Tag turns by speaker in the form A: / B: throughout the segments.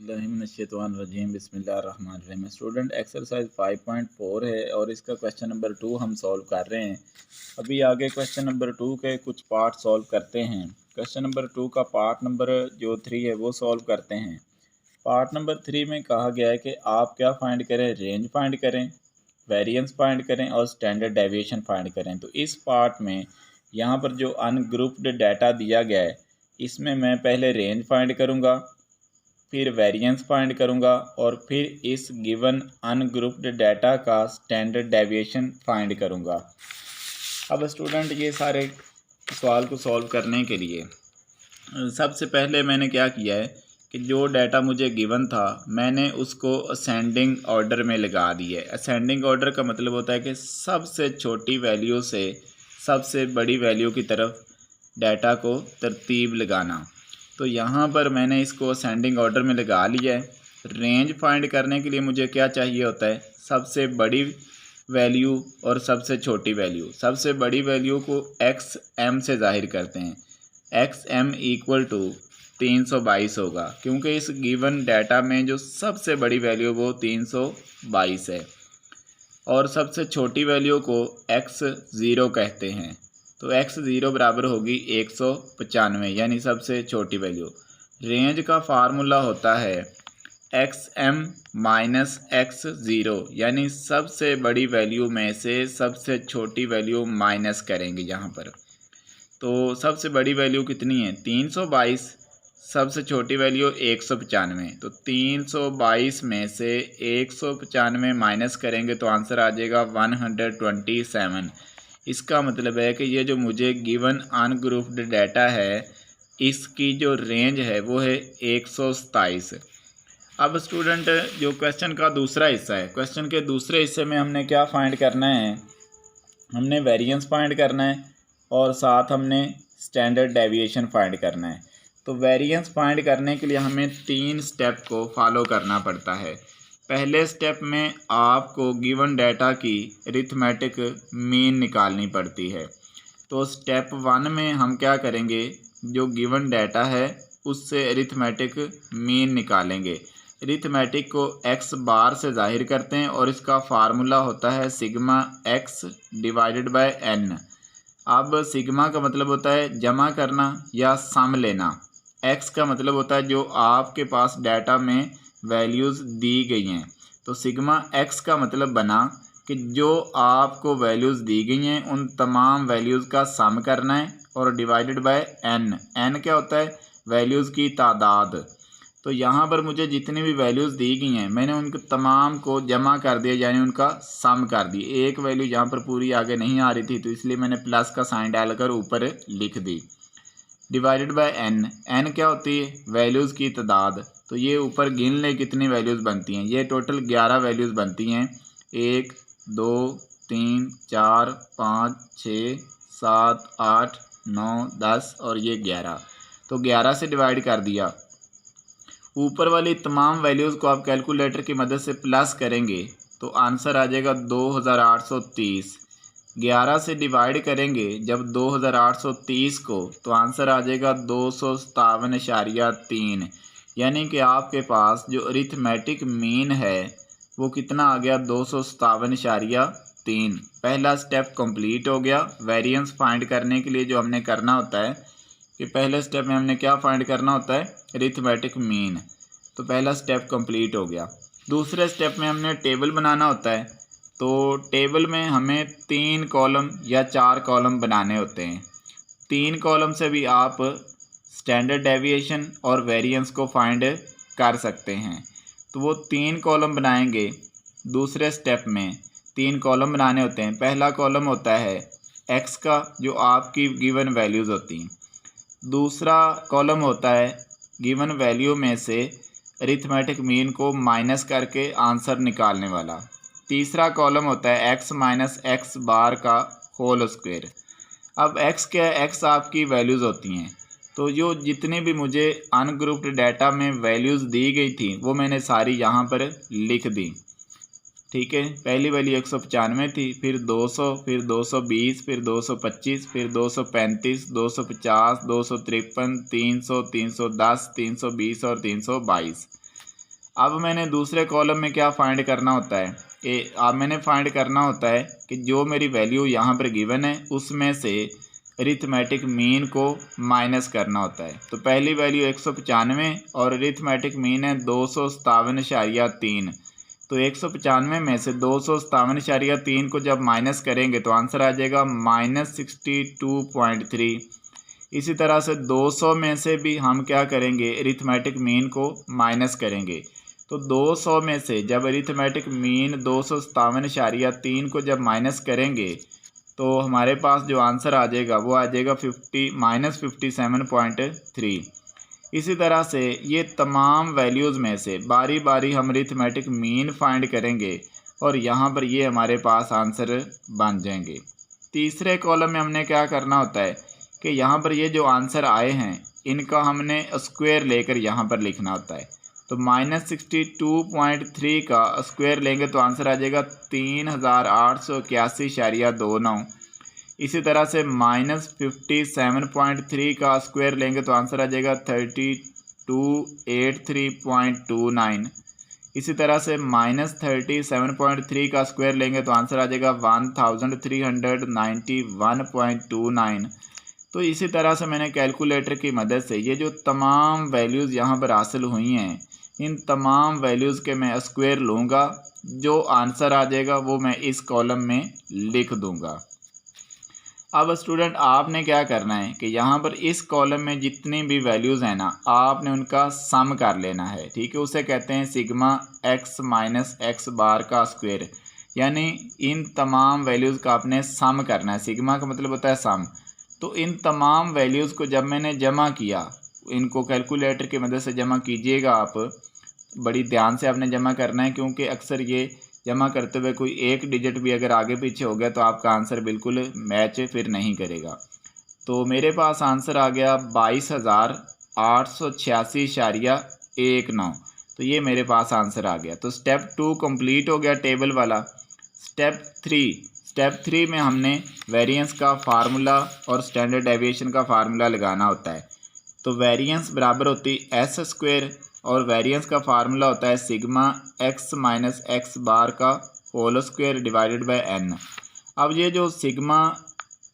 A: बिस्मिल्लाहिर्रहमानिर्रहीम बिस्मिल्लाहिर्रहमानिर्रहीम। Student exercise 5.4 है और इसका क्वेश्चन नंबर 2 हम सॉल्व कर रहे हैं। अभी आगे क्वेश्चन नंबर 2 के कुछ पार्ट सॉल्व करते हैं। क्वेश्चन नंबर 2 का पार्ट नंबर जो 3 है वो सॉल्व करते हैं। पार्ट नंबर 3 में कहा गया है कि आप क्या फाइंड करें, रेंज फाइंड करें, वेरिएंस फाइंड करें और स्टैंडर्ड डेविएशन फाइंड करें। तो इस पार्ट में यहाँ पर जो अनग्रुप्ड डाटा दिया गया है इसमें मैं पहले रेंज फाइंड करूँगा, फिर वेरिएंस फाइंड करूंगा और फिर इस गिवन अनग्रुप्ड डाटा का स्टैंडर्ड डेविएशन फाइंड करूंगा। अब स्टूडेंट ये सारे सवाल को सॉल्व करने के लिए सबसे पहले मैंने क्या किया है कि जो डाटा मुझे गिवन था मैंने उसको असेंडिंग ऑर्डर में लगा दिया है। असेंडिंग ऑर्डर का मतलब होता है कि सबसे छोटी वैल्यू से सबसे बड़ी वैल्यू की तरफ डाटा को तरतीब लगाना। तो यहाँ पर मैंने इसको असेंडिंग ऑर्डर में लगा लिया है। रेंज फाइंड करने के लिए मुझे क्या चाहिए होता है, सबसे बड़ी वैल्यू और सबसे छोटी वैल्यू। सबसे बड़ी वैल्यू को एक्स एम से जाहिर करते हैं। एक्स एम इक्वल टू 322 होगा क्योंकि इस गिवन डाटा में जो सबसे बड़ी वैल्यू वो 322 है और सबसे छोटी वैल्यू को एक्स ज़ीरो कहते हैं। तो x0 बराबर होगी 195 यानी सबसे छोटी वैल्यू। रेंज का फार्मूला होता है xm माइनस x0 यानी सबसे बड़ी वैल्यू में से सबसे छोटी वैल्यू माइनस करेंगे यहाँ पर। तो सबसे बड़ी वैल्यू कितनी है 322, सबसे छोटी वैल्यू 195। तो 322 में से 195 माइनस करेंगे तो आंसर आ जाएगा 127। इसका मतलब है कि ये जो मुझे गिवन अनग्रुप्ड डाटा है इसकी जो रेंज है वो है 127। अब स्टूडेंट जो क्वेश्चन का दूसरा हिस्सा है, क्वेश्चन के दूसरे हिस्से में हमने क्या फाइंड करना है, हमने वेरिएंस फाइंड करना है और साथ हमने स्टैंडर्ड डेविएशन फाइंड करना है। तो वेरिएंस फाइंड करने के लिए हमें 3 स्टेप को फॉलो करना पड़ता है। पहले स्टेप में आपको गिवन डाटा की अरिथमेटिक मीन निकालनी पड़ती है। तो स्टेप 1 में हम क्या करेंगे, जो गिवन डाटा है उससे अरिथमेटिक मीन निकालेंगे। अरिथमेटिक को एक्स बार से जाहिर करते हैं और इसका फार्मूला होता है sigma X divided by N. अब सिग्मा का मतलब होता है जमा करना या सम लेना, एक्स का मतलब होता है जो आपके पास डाटा में वैल्यूज़ दी गई हैं। तो सिग्मा एक्स का मतलब बना कि जो आपको वैल्यूज़ दी गई हैं उन तमाम वैल्यूज़ का सम करना है और डिवाइडेड बाय एन। एन क्या होता है, वैल्यूज़ की तादाद। तो यहाँ पर मुझे जितनी भी वैल्यूज़ दी गई हैं मैंने उनको तमाम को जमा कर दिया यानी उनका सम कर दिया। एक वैल्यू यहाँ पर पूरी आगे नहीं आ रही थी तो इसलिए मैंने प्लस का साइन डालकर ऊपर लिख दी। डिवाइडेड बाय एन, एन क्या होती है, वैल्यूज़ की तादाद। तो ये ऊपर गिन ले कितनी वैल्यूज़ बनती हैं, ये टोटल 11 वैल्यूज़ बनती हैं। 1 2 3 4 5 6 7 8 9 10 और ये 11। तो 11 से डिवाइड कर दिया। ऊपर वाली तमाम वैल्यूज़ को आप कैलकुलेटर की मदद से प्लस करेंगे तो आंसर आ जाएगा 2830। 11 से डिवाइड करेंगे जब 2830 को तो आंसर आ जाएगा 257.3 यानी कि आपके पास जो अरिथमेटिक मीन है वो कितना आ गया 257.3। पहला स्टेप कंप्लीट हो गया। वेरिएंस फाइंड करने के लिए जो हमने करना होता है कि पहले स्टेप में हमने क्या फाइंड करना होता है, अरिथमेटिक मीन। तो पहला स्टेप कंप्लीट हो गया। दूसरे स्टेप में हमने टेबल बनाना होता है। तो टेबल में हमें 3 कॉलम या 4 कॉलम बनाने होते हैं। 3 कॉलम से भी आप स्टैंडर्ड डेविएशन और वेरिएंस को फाइंड कर सकते हैं। तो वो 3 कॉलम बनाएंगे। दूसरे स्टेप में 3 कॉलम बनाने होते हैं। पहला कॉलम होता है एक्स का जो आपकी गिवन वैल्यूज़ होती हैं। दूसरा कॉलम होता है गिवन वैल्यू में से अरिथमेटिक मीन को माइनस करके आंसर निकालने वाला। तीसरा कॉलम होता है एक्स माइनस एक्स बार का होल स्क्वायर। अब एक्स क्या है, एक्स आपकी वैल्यूज़ होती हैं। तो जो जितने भी मुझे अनग्रुप्ड डाटा में वैल्यूज़ दी गई थी वो मैंने सारी यहाँ पर लिख दी। ठीक है, पहली वैल्यू 195 थी, फिर 200, फिर 220, फिर 225, फिर 235, 250, 253, 300, 310, 320 और 322। अब मैंने दूसरे कॉलम में क्या फाइंड करना होता है कि अब मैंने फाइंड करना होता है कि जो मेरी वैल्यू यहाँ पर गिवन है उसमें से अरिथमेटिक मीन को माइनस करना होता है। तो पहली वैल्यू 195 और अरिथमेटिक मीन है 257.3। तो 195 में से 257.3 को जब माइनस करेंगे तो आंसर आ जाएगा -62.3। इसी तरह से 200 में से भी हम क्या करेंगे, अरिथमेटिक मीन को माइनस करेंगे। तो 200 में से जब अरिथमेटिक मीन 257.3 को जब माइनस करेंगे तो हमारे पास जो आंसर आ जाएगा वो आ जाएगा -57.3। इसी तरह से ये तमाम वैल्यूज़ में से बारी बारी हम अरिथमेटिक मीन फाइंड करेंगे और यहाँ पर ये हमारे पास आंसर बन जाएंगे। तीसरे कॉलम में हमने क्या करना होता है कि यहाँ पर ये जो आंसर आए हैं इनका हमने स्क्वायर लेकर यहाँ पर लिखना होता है। तो -62.3 का स्क्वायर लेंगे तो आंसर आ जाएगा 3881.29। इसी तरह से -57.3 का स्क्वायर लेंगे तो आंसर आ जाएगा 3283.29। इसी तरह से -37.3 का स्क्वायर लेंगे तो आंसर आ जाएगा 1391.29। तो इसी तरह से मैंने कैलकुलेटर की मदद से ये जो तमाम वैल्यूज़ यहाँ पर हासिल हुई हैं इन तमाम वैल्यूज़ के मैं स्क्वायर लूँगा, जो आंसर आ जाएगा वो मैं इस कॉलम में लिख दूँगा। अब स्टूडेंट आपने क्या करना है कि यहाँ पर इस कॉलम में जितनी भी वैल्यूज़ हैं ना आपने उनका सम कर लेना है, ठीक है। उसे कहते हैं sigma x minus X bar का स्क्वायर, यानी इन तमाम वैल्यूज़ का आपने सम करना है। सिग्मा का मतलब होता है सम। तो इन तमाम वैल्यूज़ को जब मैंने जमा किया, इनको कैलकुलेटर की मदद से जमा कीजिएगा आप, बड़ी ध्यान से आपने जमा करना है क्योंकि अक्सर ये जमा करते हुए कोई एक डिजिट भी अगर आगे पीछे हो गया तो आपका आंसर बिल्कुल मैच फिर नहीं करेगा। तो मेरे पास आंसर आ गया 22,886.19। तो ये मेरे पास आंसर आ गया। तो स्टेप 2 कंप्लीट हो गया टेबल वाला। स्टेप 3 में हमने वेरिएंस का फार्मूला और स्टैंडर्ड डेविएशन का फार्मूला लगाना होता है। तो वेरिएंस बराबर होती है एस स्क्वायर और वेरिएंस का फार्मूला होता है sigma x minus X bar का whole square divided by n। अब ये जो sigma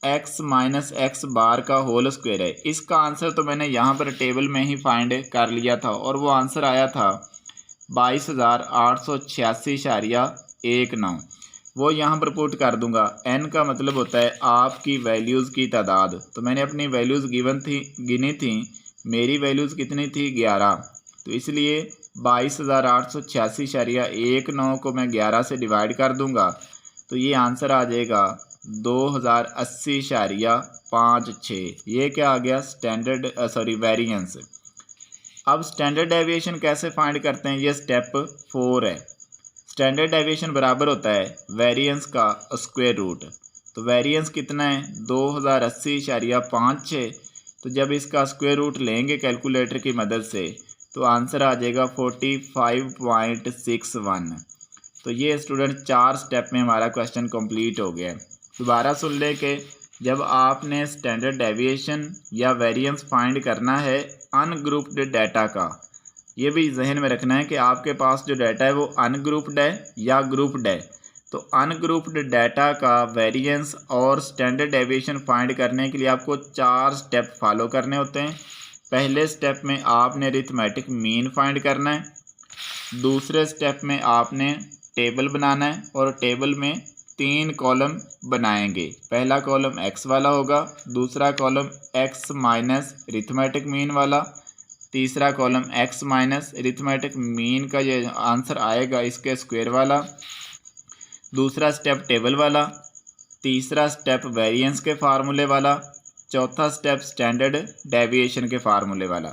A: x minus X bar का होल स्क्वायर है इसका आंसर तो मैंने यहाँ पर टेबल में ही फाइंड कर लिया था और वो आंसर आया था 22,886.19। वो यहाँ पर पुट कर दूंगा। n का मतलब होता है आपकी वैल्यूज़ की तादाद। तो मैंने अपनी वैल्यूज़ गिनी थी, मेरी वैल्यूज़ कितनी थी 11। तो इसलिए 22,886.19 को मैं 11 से डिवाइड कर दूंगा तो ये आंसर आ जाएगा 2080.56। ये क्या आ गया, वेरिएंस। अब स्टैंडर्ड डेविएशन कैसे फाइंड करते हैं, ये स्टेप 4 है। स्टैंडर्ड डेविएशन बराबर होता है वेरिएंस का स्क्वायर रूट। तो वेरिएंस कितना है 2080.56। तो जब इसका स्क्वायर रूट लेंगे कैलकुलेटर की मदद से तो आंसर आ जाएगा 45.61। तो ये स्टूडेंट 4 स्टेप में हमारा क्वेश्चन कंप्लीट हो गया है। दोबारा सुन ले कि जब आपने स्टैंडर्ड डेविएशन या वेरिएंस फाइंड करना है अनग्रुप्ड डाटा का, ये भी जहन में रखना है कि आपके पास जो डाटा है वो अनग्रुप्ड है या ग्रुप्ड है। तो अनग्रुप्ड डाटा का वेरिएंस और स्टैंडर्ड डेविएशन फाइंड करने के लिए आपको 4 स्टेप फॉलो करने होते हैं। पहले स्टेप में आपने अरिथमेटिक मीन फाइंड करना है। दूसरे स्टेप में आपने टेबल बनाना है और टेबल में 3 कॉलम बनाएंगे। पहला कॉलम x वाला होगा, दूसरा column x minus arithmetic mean वाला, तीसरा column x minus arithmetic mean का ये आंसर आएगा इसके स्क्वायर वाला, दूसरा स्टेप टेबल वाला, तीसरा स्टेप वेरिएंस के फार्मूले वाला, चौथा स्टेप स्टैंडर्ड डेविएशन के फार्मूले वाला।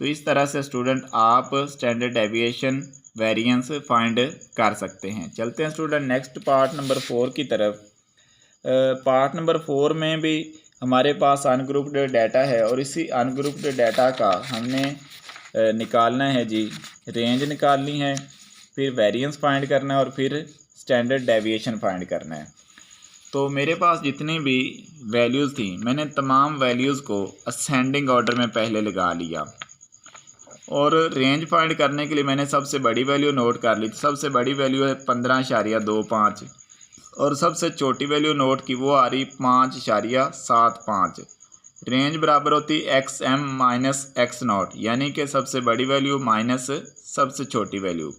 A: तो इस तरह से स्टूडेंट आप स्टैंडर्ड डेविएशन वेरिएंस फाइंड कर सकते हैं। चलते हैं स्टूडेंट नेक्स्ट पार्ट नंबर 4 की तरफ। पार्ट नंबर 4 में भी हमारे पास अनग्रुप्ड डाटा है और इसी अनग्रुप्ड डाटा का हमने निकालना है जी, रेंज निकालनी है, फिर वेरिएंस फाइंड करना है और फिर स्टैंडर्ड डेविएशन फाइंड करना है। तो मेरे पास जितनी भी वैल्यूज़ थी मैंने तमाम वैल्यूज़ को असेंडिंग ऑर्डर में पहले लगा लिया और रेंज फाइंड करने के लिए मैंने सबसे बड़ी वैल्यू नोट कर ली। तो सबसे बड़ी वैल्यू है 15.25 और सबसे छोटी वैल्यू नोट की, वो आ रही 5.75। रेंज बराबर होती XM माइनस X0, यानी कि सबसे बड़ी वैल्यू माइनस सबसे छोटी वैल्यू।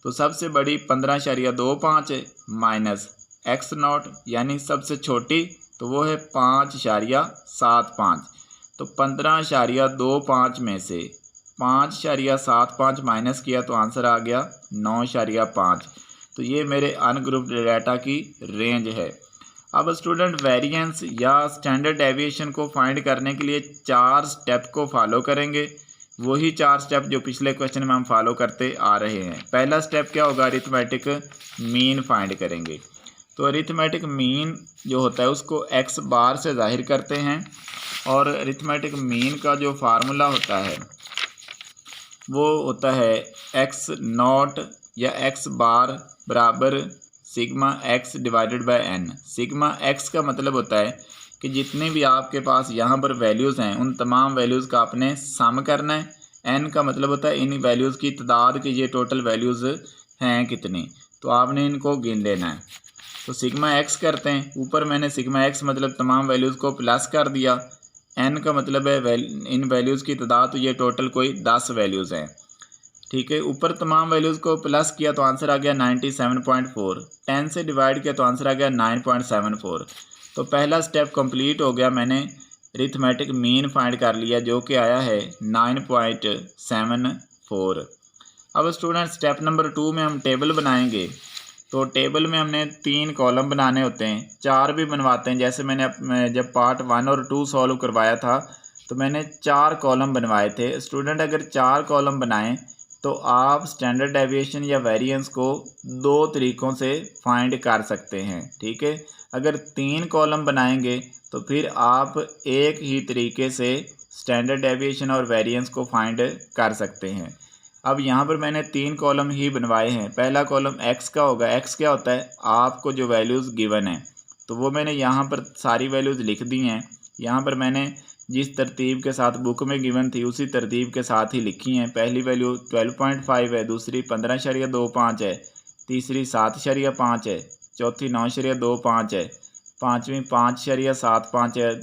A: तो सबसे बड़ी 15.25 माइनस X0 यानी सबसे छोटी, तो वो है 5.75। तो 15.25 में से 5.75 माइनस किया तो आंसर आ गया 9.5। तो ये मेरे अनग्रुप्ड डाटा की रेंज है। अब स्टूडेंट वेरिएंस या स्टैंडर्ड डेविएशन को फाइंड करने के लिए 4 स्टेप को फॉलो करेंगे। वही 4 स्टेप जो पिछले क्वेश्चन में हम फॉलो करते आ रहे हैं। पहला स्टेप क्या होगा, अरिथमेटिक मीन फाइंड करेंगे। तो अरिथमेटिक मीन जो होता है उसको x बार से जाहिर करते हैं और अरिथमेटिक मीन का जो फार्मूला होता है वो होता है x0 या x बार बराबर sigma x divided by n। Sigma x का मतलब होता है कि जितने भी आपके पास यहाँ पर वैल्यूज़ हैं उन तमाम वैल्यूज़ का आपने सम करना है। n का मतलब होता है इन वैल्यूज़ की तादाद की, ये टोटल वैल्यूज़ हैं कितनी, तो आपने इनको गिन लेना है। तो सिग्मा x करते हैं, ऊपर मैंने सिग्मा x मतलब तमाम वैल्यूज़ को प्लस कर दिया, n का मतलब है इन वैल्यूज़ की तादाद, तो ये टोटल कोई 10 वैल्यूज़ हैं। ठीक है, ऊपर तमाम वैल्यूज़ को प्लस किया तो आंसर आ गया 97.4। 10 से डिवाइड किया तो आंसर आ गया 9.74। तो पहला स्टेप कंप्लीट हो गया, मैंने अरिथमेटिक मीन फाइंड कर लिया जो कि आया है 9.74। अब स्टूडेंट स्टेप नंबर 2 में हम टेबल बनाएंगे। तो टेबल में हमने 3 कॉलम बनाने होते हैं, 4 भी बनवाते हैं। जैसे मैंने जब पार्ट 1 और 2 सॉल्व करवाया था तो मैंने 4 कॉलम बनवाए थे। स्टूडेंट अगर 4 कॉलम बनाएं तो आप स्टैंडर्ड डेविएशन या वेरिएंस को 2 तरीक़ों से फाइंड कर सकते हैं। ठीक है, अगर 3 कॉलम बनाएंगे तो फिर आप एक ही तरीके से स्टैंडर्ड डेविएशन और वेरिएंस को फाइंड कर सकते हैं। अब यहाँ पर मैंने 3 कॉलम ही बनवाए हैं। पहला कॉलम x का होगा। x क्या होता है, आपको जो वैल्यूज़ गिवन है तो वो मैंने यहाँ पर सारी वैल्यूज़ लिख दी हैं। यहाँ पर मैंने जिस तरतीब के साथ बुक में गिवन थी उसी तरतीब के साथ ही लिखी हैं। पहली वैल्यू 12.5 है, दूसरी 15.25 है, तीसरी 7.5 है, चौथी 9.25 है, पाँचवीं 5.75 है,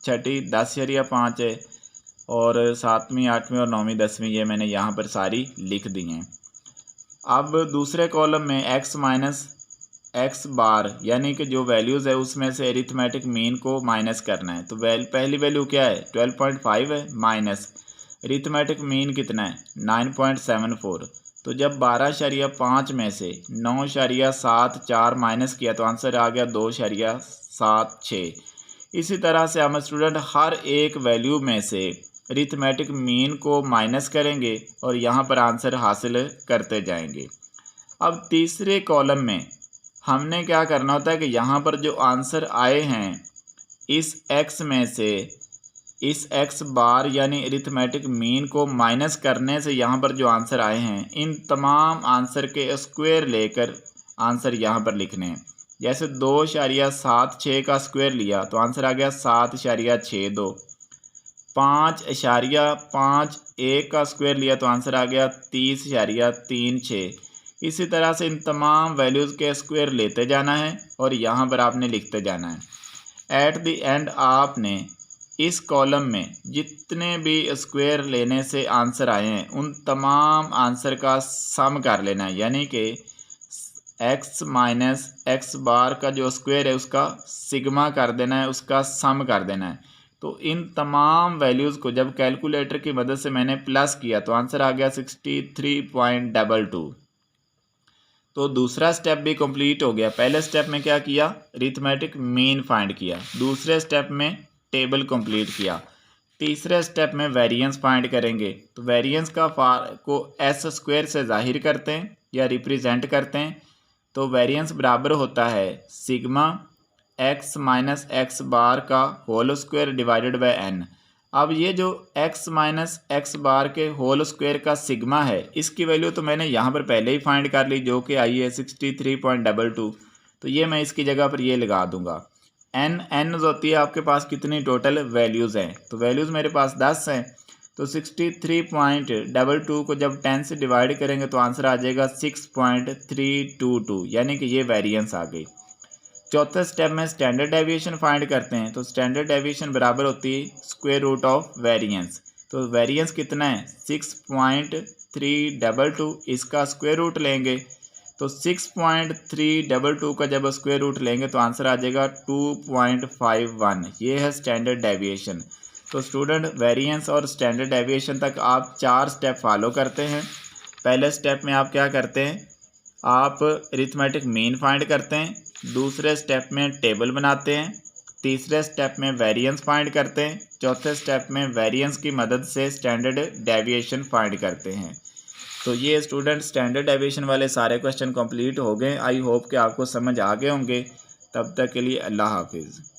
A: छठी 10.5 है और 7वीं 8वीं और 9वीं 10वीं ये मैंने यहाँ पर सारी लिख दी हैं। अब दूसरे कॉलम में x माइनस x बार यानी कि जो वैल्यूज़ है उसमें से अरिथमेटिक मीन को माइनस करना है। तो पहली वैल्यू क्या है, 12.5 है, माइनस अरिथमेटिक मीन कितना है, 9.74। तो जब 12.5 में से 9.74 माइनस किया तो आंसर आ गया 2.76। इसी तरह से हम स्टूडेंट हर एक वैल्यू में से अरिथमेटिक मीन को माइनस करेंगे और यहाँ पर आंसर हासिल करते जाएंगे। अब तीसरे कॉलम में हमने क्या करना होता है कि यहाँ पर जो आंसर आए हैं इस x में से इस x बार यानी अरिथमेटिक मीन को माइनस करने से यहाँ पर जो आंसर आए हैं इन तमाम आंसर के स्क्वायर लेकर आंसर यहाँ पर लिखने हैं। जैसे 2.76 का स्क्वायर लिया तो आंसर आ गया 7.62। 5.51 का स्क्वायर लिया तो आंसर आ गया 30.36। इसी तरह से इन तमाम वैल्यूज़ के स्क्वायर लेते जाना है और यहाँ पर आपने लिखते जाना है। एट द एंड आपने इस कॉलम में जितने भी स्क्वायर लेने से आंसर आए हैं उन तमाम आंसर का सम कर लेना है, यानी कि x माइनस x बार का जो स्क्वायर है उसका सिग्मा कर देना है, उसका सम कर देना है। तो इन तमाम वैल्यूज़ को जब कैलकुलेटर की मदद से मैंने प्लस किया तो आंसर आ गया 63.22। तो दूसरा स्टेप भी कंप्लीट हो गया। पहले स्टेप में क्या किया, अरिथमेटिक मीन फाइंड किया। दूसरे स्टेप में टेबल कंप्लीट किया। तीसरे स्टेप में वेरिएंस फाइंड करेंगे। तो वेरिएंस का को एस स्क्वायर से जाहिर करते हैं या रिप्रेजेंट करते हैं। तो वेरिएंस बराबर होता है sigma x minus X bar का whole square divided by n। अब ये जो x माइनस एक्स बार के होल स्क्वायर का सिग्मा है इसकी वैल्यू तो मैंने यहाँ पर पहले ही फाइंड कर ली जो कि आई है 63.22। तो ये मैं इसकी जगह पर ये लगा दूंगा। n होती है आपके पास कितनी टोटल वैल्यूज़ हैं, तो वैल्यूज़ मेरे पास 10 हैं। तो 63.22 को जब 10 से डिवाइड करेंगे तो आंसर आ जाएगा 6.322, यानी कि ये वेरिएंस आ गई। चौथे स्टेप में स्टैंडर्ड डेविएशन फाइंड करते हैं। तो स्टैंडर्ड डेविएशन बराबर होती है स्क्वायर रूट ऑफ वेरिएंस। तो वेरिएंस कितना है 6.322, इसका स्क्वायर रूट लेंगे तो 6.322 का जब स्क्वायर रूट लेंगे तो आंसर आ जाएगा 2.51। ये है स्टैंडर्ड डेविएशन। तो स्टूडेंट वेरिएंस और स्टैंडर्ड डेविएशन तक आप 4 स्टेप फॉलो करते हैं। पहले स्टेप में आप क्या करते हैं, आप अरिथमेटिक मीन फाइंड करते हैं। दूसरे स्टेप में टेबल बनाते हैं। तीसरे स्टेप में वेरिएंस फाइंड करते हैं। चौथे स्टेप में वेरिएंस की मदद से स्टैंडर्ड डेविएशन फाइंड करते हैं। तो ये स्टूडेंट स्टैंडर्ड डेविएशन वाले सारे क्वेश्चन कंप्लीट हो गए। आई होप कि आपको समझ आ गए होंगे। तब तक के लिए अल्लाह हाफिज़।